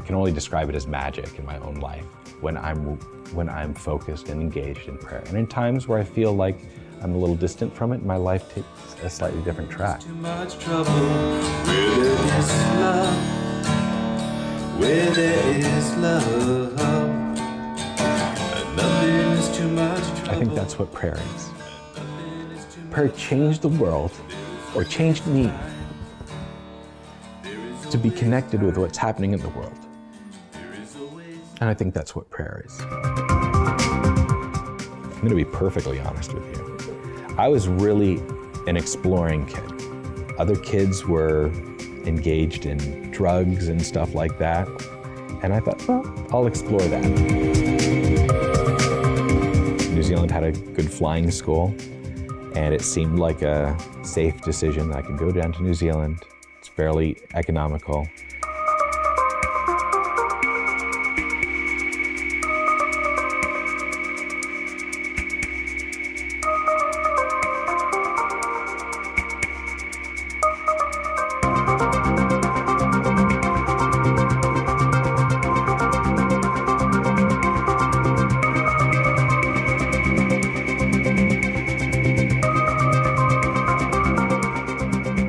can only describe it as magic in my own life when I'm focused and engaged in prayer. And in times where I feel like I'm a little distant from it, my life takes a slightly different track. Too much trouble where there is love, where there is love. Nothing is too much trouble. I think that's what prayer is. Prayer changed the world, or changed me, to be connected with what's happening in the world. And I think that's what prayer is. I'm going to be perfectly honest with you. I was really an exploring kid. Other kids were engaged in drugs and stuff like that. And I thought, well, I'll explore that. New Zealand had a good flying school, and it seemed like a safe decision. I could go down to New Zealand. It's fairly economical.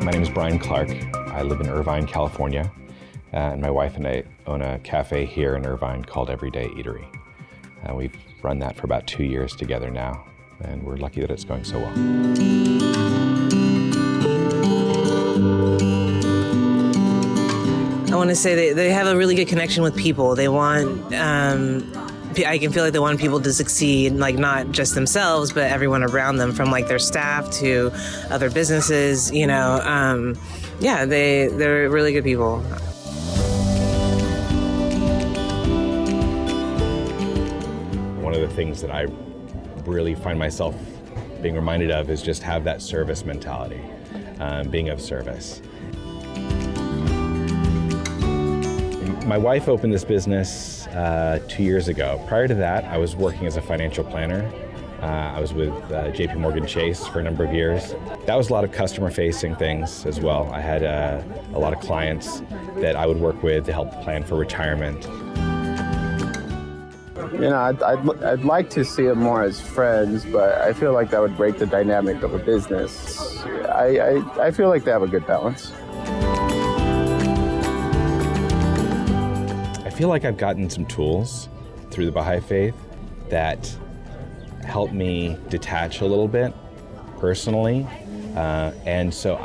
My name is Brayan. I live in Irvine, California, and my wife and I own a cafe here in Irvine called Everyday Eatery. We've run that for about 2 years together now, and we're lucky that it's going so well. I want to say they have a really good connection with people. They want, I can feel like they want people to succeed, like not just themselves, but everyone around them, from like their staff to other businesses, you know. Yeah, they're really good people. One of the things that I really find myself being reminded of is just have that service mentality, being of service. My wife opened this business 2 years ago. Prior to that, I was working as a financial planner. I was with JP Chase for a number of years. That was a lot of customer-facing things as well. I had a lot of clients that I would work with to help plan for retirement. You know, I'd like to see them more as friends, but I feel like that would break the dynamic of a business. I feel like they have a good balance. I feel like I've gotten some tools through the Baha'i faith that help me detach a little bit personally, and so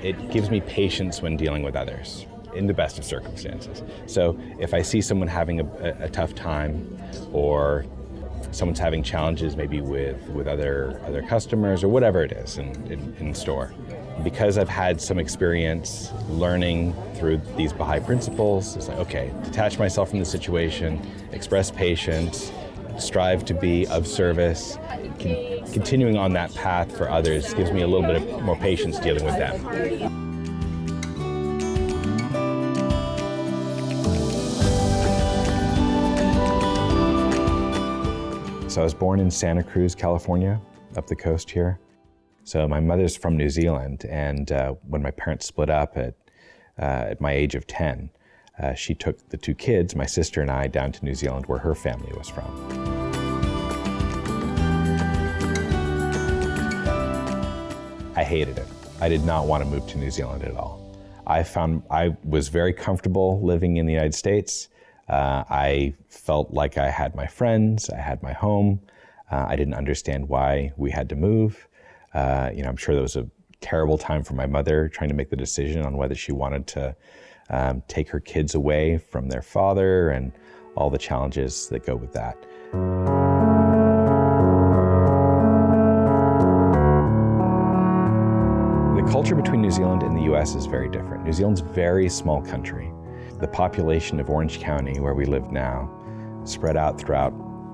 it gives me patience when dealing with others in the best of circumstances. So if I see someone having a tough time, or someone's having challenges maybe with other customers or whatever it is in store, because I've had some experience learning through these Baha'i principles, it's like, okay, detach myself from the situation, express patience, strive to be of service. Continuing on that path for others gives me a little bit more patience dealing with them. So I was born in Santa Cruz, California, up the coast here. So my mother's from New Zealand, and when my parents split up at my age of 10, she took the two kids, my sister and I, down to New Zealand where her family was from. I hated it. I did not want to move to New Zealand at all. I was very comfortable living in the United States. I felt like I had my friends, I had my home. I didn't understand why we had to move. I'm sure that was a terrible time for my mother trying to make the decision on whether she wanted to take her kids away from their father and all the challenges that go with that. The culture between New Zealand and the US is very different. New Zealand's a very small country. The population of Orange County, where we live now, spread out throughout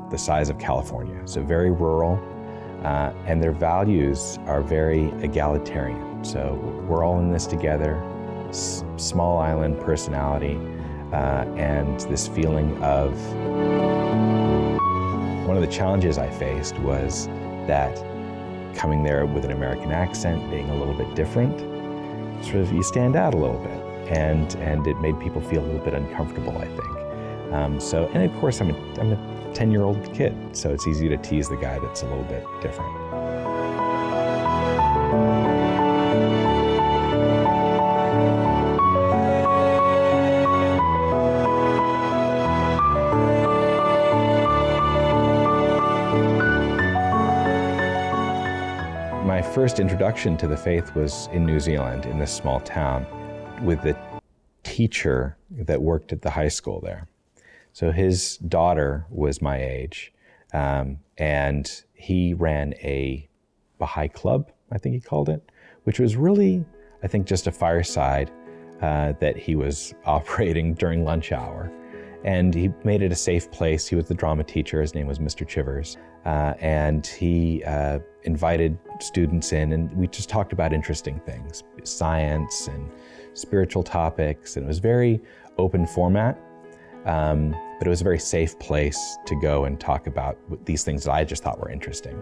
the size of California. So very rural, and their values are very egalitarian. So we're all in this together, small island personality, and this feeling of... One of the challenges I faced was that coming there with an American accent, being a little bit different, sort of you stand out a little bit. and it made people feel a little bit uncomfortable, I think. And of course, I'm a 10-year-old kid, so it's easy to tease the guy that's a little bit different. My first introduction to the faith was in New Zealand, in this small town, with the teacher that worked at the high school there. So his daughter was my age, and he ran a Baha'i club, I think he called it, which was really, I think, just a fireside that he was operating during lunch hour. And he made it a safe place. He was the drama teacher. His name was Mr. Chivers. And he invited students in, and we just talked about interesting things, science and spiritual topics. And it was very open format, but it was a very safe place to go and talk about these things that I just thought were interesting.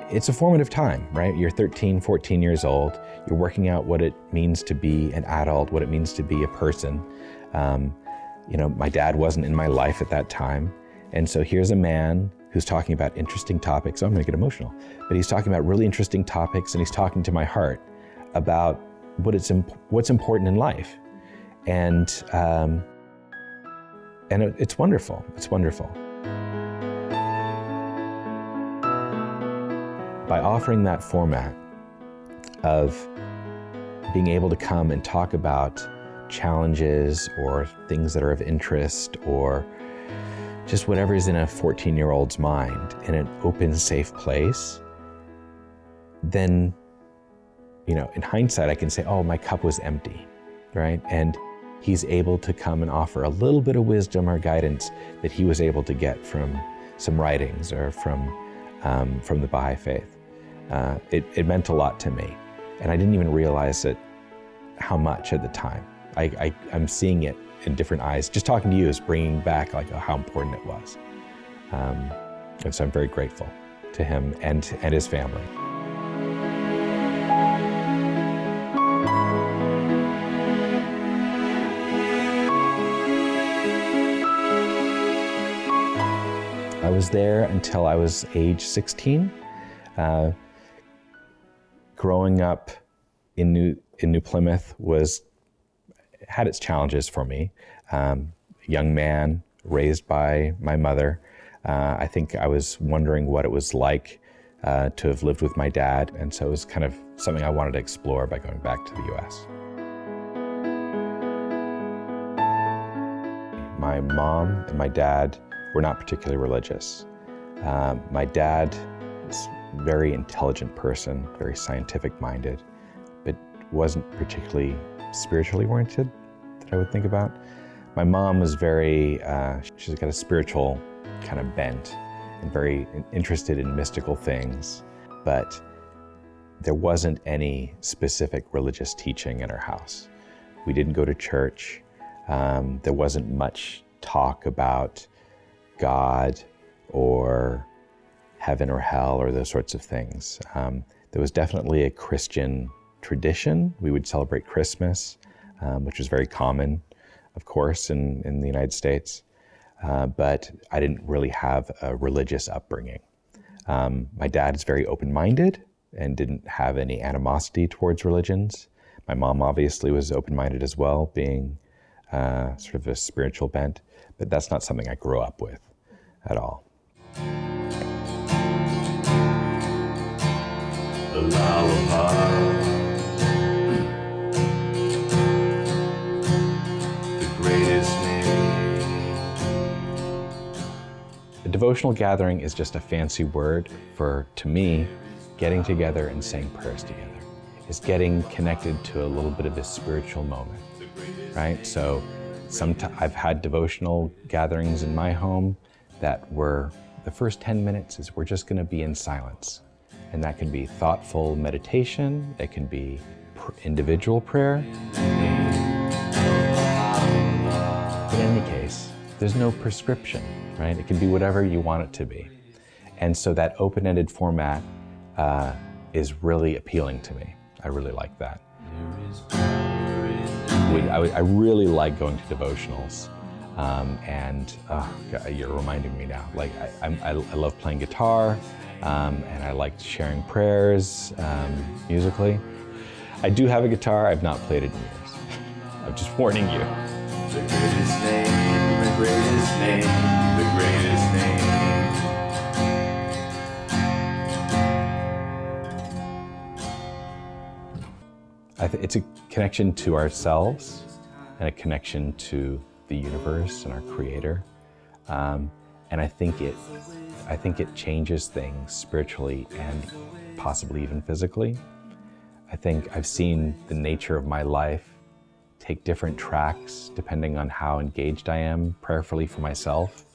It's a formative time, right? You're 13, 14 years old. You're working out what it means to be an adult, what it means to be a person. My dad wasn't in my life at that time. And so here's a man who's talking about interesting topics. I'm gonna get emotional, but he's talking about really interesting topics, and he's talking to my heart about what's important in life. And it's wonderful, it's wonderful. By offering that format of being able to come and talk about challenges or things that are of interest or just whatever is in a 14-year-old's mind in an open, safe place, then, in hindsight, I can say, oh, my cup was empty, right? And he's able to come and offer a little bit of wisdom or guidance that he was able to get from some writings or from the Baha'i faith. It meant a lot to me, and I didn't even realize how much at the time. I'm seeing it in different eyes. Just talking to you is bringing back how important it was. And so I'm very grateful to him and his family. I was there until I was age 16. Growing up in New Plymouth had its challenges for me. Young man raised by my mother. I think I was wondering what it was like to have lived with my dad, and so it was kind of something I wanted to explore by going back to the U.S. My mom and my dad were not particularly religious. My dad is a very intelligent person, very scientific-minded, but wasn't particularly spiritually oriented that I would think about. My mom was she's got a spiritual kind of bent and very interested in mystical things, but there wasn't any specific religious teaching in our house. We didn't go to church. There wasn't much talk about God or heaven or hell or those sorts of things. There was definitely a Christian tradition. We would celebrate Christmas, which was very common, of course, in the United States. But I didn't really have a religious upbringing. My dad is very open-minded and didn't have any animosity towards religions. My mom obviously was open-minded as well, being sort of a spiritual bent, but that's not something I grew up with at all. A lullaby, the greatest name. A devotional gathering is just a fancy word for, to me, getting together and saying prayers together. It's getting connected to a little bit of a spiritual moment, right? So I've had devotional gatherings in my home that were, the first 10 minutes is we're just gonna be in silence. And that can be thoughtful meditation, it can be individual prayer. But in any case, there's no prescription, right? It can be whatever you want it to be. And so that open-ended format is really appealing to me. I really like that. I really like going to devotionals. God, you're reminding me now. Like I love playing guitar, and I like sharing prayers musically. I do have a guitar. I've not played it in years. I'm just warning you. The greatest name, the greatest name, the greatest name. It's a connection to ourselves and a connection to the universe and our Creator, and I think it changes things spiritually and possibly even physically. I think I've seen the nature of my life take different tracks depending on how engaged I am prayerfully for myself.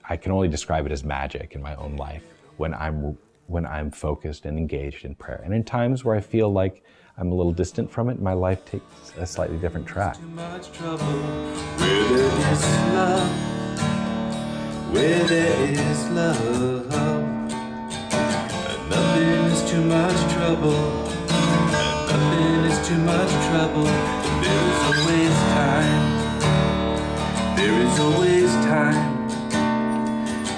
I can only describe it as magic in my own life when I'm focused and engaged in prayer. And in times where I feel like I'm a little distant from it, my life takes a slightly different track. Too much trouble where there is love, where there is love. And nothing is too much trouble, and nothing is too much trouble. There is always time, there is always time,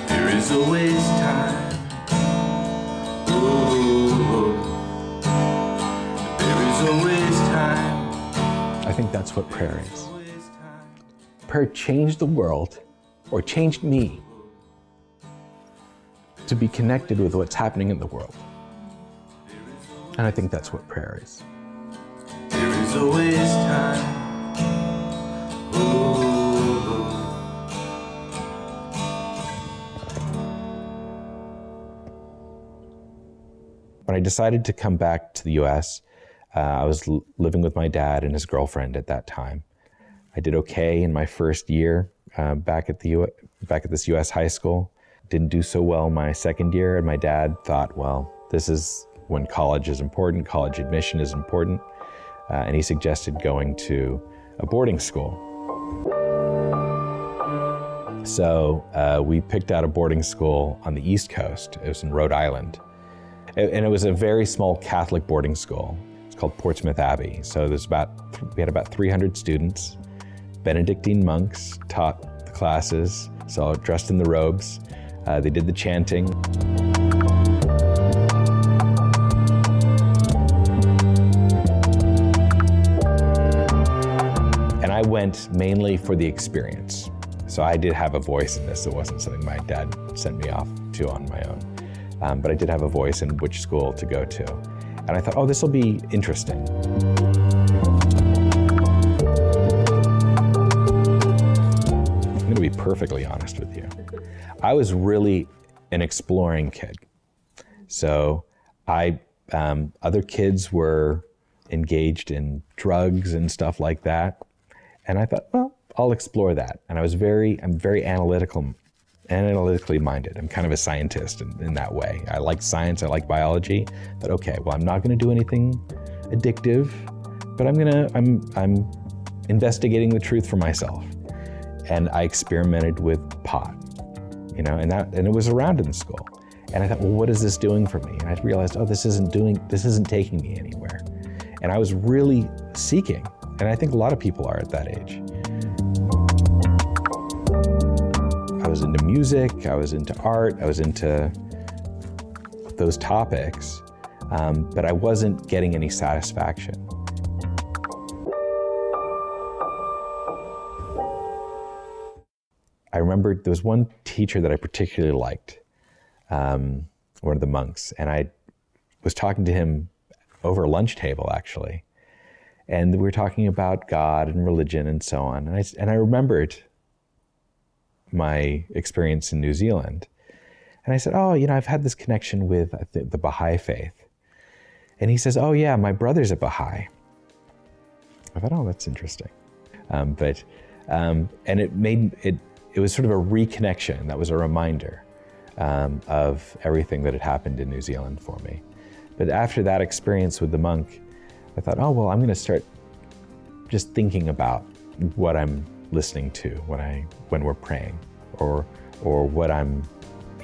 there is always time. Always time. I think that's what prayer is. Prayer changed the world, or changed me, to be connected with what's happening in the world. And I think that's what prayer is. There is always time. When I decided to come back to the US, I was living with my dad and his girlfriend at that time. I did okay in my first year back at this US high school. Didn't do so well my second year, and my dad thought, well, this is when college is important, college admission is important, and he suggested going to a boarding school. So we picked out a boarding school on the East Coast. It was in Rhode Island. And it was a very small Catholic boarding school. Called Portsmouth Abbey. So we had about 300 students. Benedictine monks taught the classes, so dressed in the robes. They did the chanting. And I went mainly for the experience. So I did have a voice in this. It wasn't something my dad sent me off to on my own. But I did have a voice in which school to go to. And I thought, oh, this will be interesting. I'm going to be perfectly honest with you. I was really an exploring kid. So other kids were engaged in drugs and stuff like that. And I thought, well, I'll explore that. And I'm very analytically minded. I'm kind of a scientist in that way. I like science, I like biology, but okay, well, I'm not gonna do anything addictive, but I'm investigating the truth for myself. And I experimented with pot, and it was around in the school. And I thought, well, what is this doing for me? And I realized, oh, this isn't taking me anywhere. And I was really seeking, and I think a lot of people are at that age. I was into music, I was into art, I was into those topics, but I wasn't getting any satisfaction. I remember there was one teacher that I particularly liked, one of the monks, and I was talking to him over a lunch table, actually. And we were talking about God and religion and so on. And I remembered my experience in New Zealand. And I said, oh, I've had this connection with the Baha'i faith. And he says, oh yeah, my brother's a Baha'i. I thought, oh, that's interesting. And it was sort of a reconnection. That was a reminder of everything that had happened in New Zealand for me. But after that experience with the monk, I thought, oh, well, I'm going to start just thinking about what I'm listening to when we're praying, or what I'm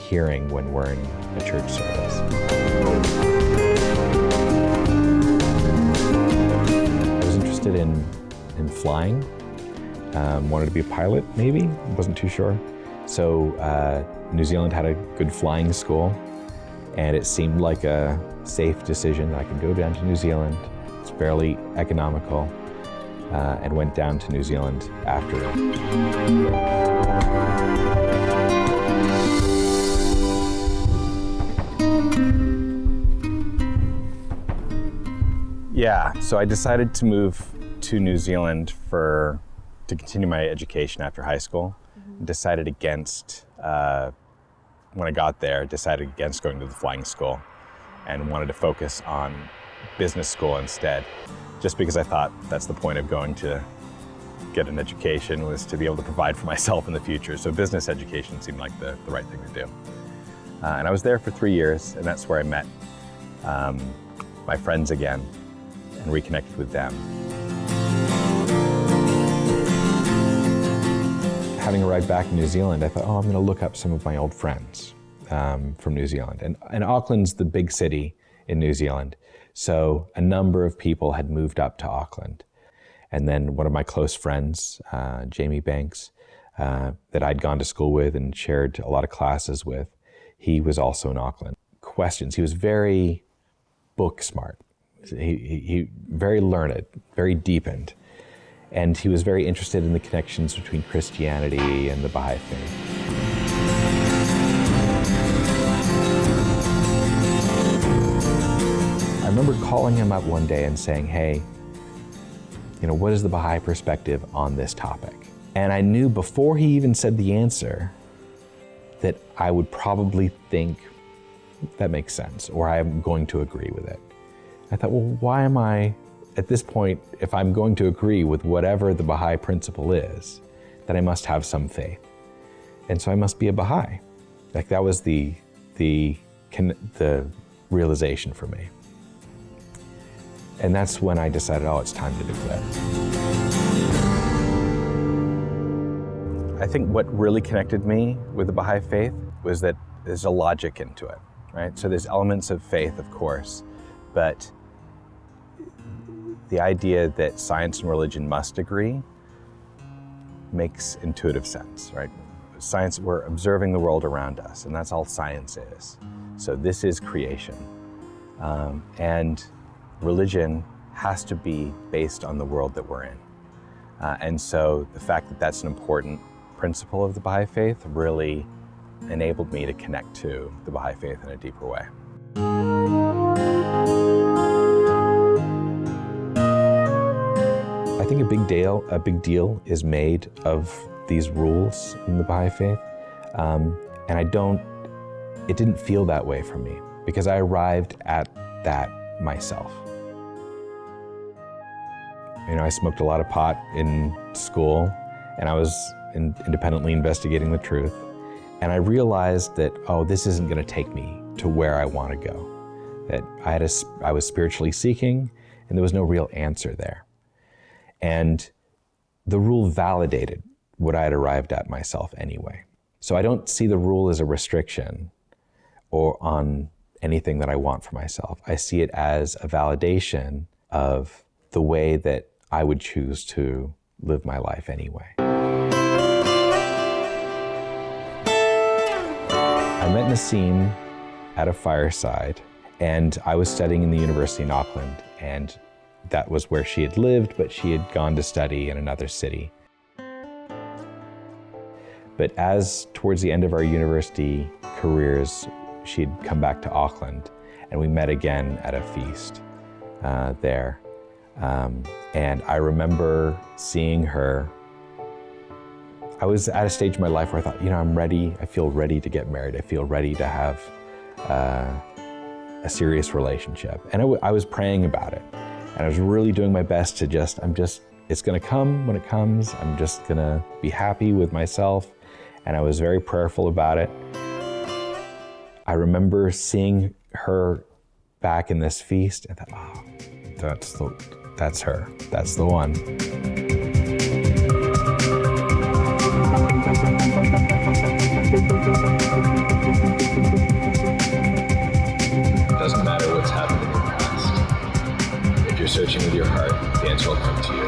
hearing when we're in a church service. I was interested in flying. Wanted to be a pilot, maybe, wasn't too sure. So New Zealand had a good flying school, and it seemed like a safe decision that I could go down to New Zealand. It's fairly economical, and went down to New Zealand after it. Yeah, so I decided to move to New Zealand to continue my education after high school. Decided against, when I got there, decided against going to the flying school and wanted to focus on business school instead, just because I thought that's the point of going to get an education, was to be able to provide for myself in the future. So business education seemed like the right thing to do. And I was there for 3 years, and that's where I met my friends again and reconnected with them. Having arrived back in New Zealand, I thought, I'm going to look up some of my old friends from New Zealand. And Auckland's the big city in New Zealand. So a number of people had moved up to Auckland. And then one of my close friends, Jamie Banks, that I'd gone to school with and shared a lot of classes with, he was also in Auckland. He was very book smart. He very learned, very deepened. And he was very interested in the connections between Christianity and the Baha'i faith. I remember calling him up one day and saying, hey, what is the Baha'i perspective on this topic? And I knew before he even said the answer that I would probably think that makes sense, or I'm going to agree with it. I thought, well, why am I, at this point, if I'm going to agree with whatever the Baha'i principle is, then I must have some faith. And so I must be a Baha'i. Like, that was the realization for me. And that's when I decided, it's time to declare. I think what really connected me with the Baha'i faith was that there's a logic into it, right? So there's elements of faith, of course, but the idea that science and religion must agree makes intuitive sense, right? Science, we're observing the world around us, and that's all science is. So this is creation. And religion has to be based on the world that we're in. And so the fact that that's an important principle of the Baha'i faith really enabled me to connect to the Baha'i faith in a deeper way. I think a big deal is made of these rules in the Baha'i faith. And it didn't feel that way for me, because I arrived at that myself. I smoked a lot of pot in school, and I was independently investigating the truth. And I realized that, this isn't going to take me to where I want to go. That I was spiritually seeking, and there was no real answer there. And the rule validated what I had arrived at myself anyway. So I don't see the rule as a restriction or on anything that I want for myself. I see it as a validation of the way that I would choose to live my life anyway. I met Nassim at a fireside, and I was studying in the university in Auckland, and that was where she had lived, but she had gone to study in another city. But as towards the end of our university careers, she'd come back to Auckland, and we met again at a feast there. And I remember seeing her. I was at a stage in my life where I thought, I'm ready. I feel ready to get married. I feel ready to have a serious relationship. And I was praying about it. And I was really doing my best to it's gonna come when it comes. I'm just gonna be happy with myself. And I was very prayerful about it. I remember seeing her back in this feast and thought, that's her. That's the one. marching with your heart, the answer will come to you.